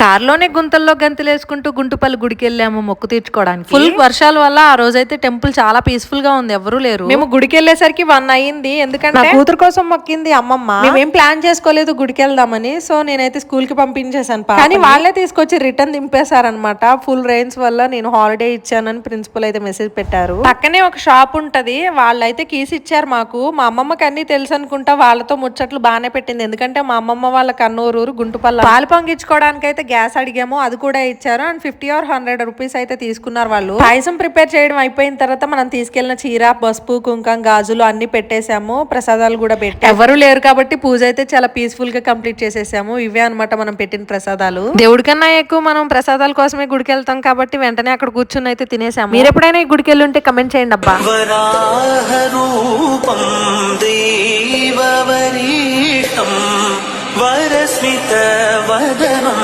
కార్లోనే గుంతల్లో గంతులేసుకుంటూ గుంటుపల్లి గుడికి వెళ్ళాము మొక్కు తీర్చుకోవడానికి. ఫుల్ వర్షాల వల్ల ఆ రోజైతే టెంపుల్ చాలా పీస్ఫుల్ గా ఉంది, ఎవరూ లేరు. మేము గుడికి వెళ్ళేసరికి 1 అయ్యింది. ఎందుకంటే కూతురు కోసం మొక్కింది అమ్మమ్మ. మేమేం ప్లాన్ చేసుకోలేదు గుడికి వెళ్దామని. సో నేనైతే స్కూల్ కి పంపించేసాను, కానీ వాళ్ళే తీసుకొచ్చి రిటర్న్ దింపేశారనమాట. ఫుల్ రెయిన్స్ వల్ల నేను హాలిడే ఇచ్చానని ప్రిన్సిపల్ అయితే మెసేజ్ పెట్టారు. పక్కనే ఒక షాప్ ఉంటది, వాళ్ళైతే కీస్ ఇచ్చారు మాకు. మా అమ్మమ్మకి అన్ని తెలుసు అనుకుంటా, వాళ్ళతో ముచ్చట్లు బాగానే పెట్టింది. ఎందుకంటే మా అమ్మమ్మ వాళ్ళ కన్నూరు గుంటుపల్లి. పాలు పొంగించుకోవడానికి అయితే గ్యాస్ అడిగాము, అది కూడా ఇచ్చారు. అండ్ 50 or 100 రూపీస్ అయితే తీసుకున్నారు వాళ్ళు. పాయసం ప్రిపేర్ చేయడం అయిపోయిన తర్వాత మనం తీసుకెళ్లిన చీర, పసుపు, కుంకం, గాజులు అన్ని పెట్టేశాము. ప్రసాదాలు కూడా పెట్టి ఎవరు లేరు కాబట్టి పూజ అయితే చాలా పీస్ఫుల్ గా కంప్లీట్ చేసేసాము. ఇవే అనమాట మనం పెట్టిన ప్రసాదాలు. దేవుడి కన్నా ఎక్కువ మనం ప్రసాదాల కోసమే గుడికి వెళ్తాం కాబట్టి వెంటనే అక్కడ కూర్చుని అయితే తినేసాము. మీరు ఎప్పుడైనా ఈ గుడికి వెళ్ళి ఉంటే కమెంట్ చేయండి అబ్బా. వరస్మిత వదనం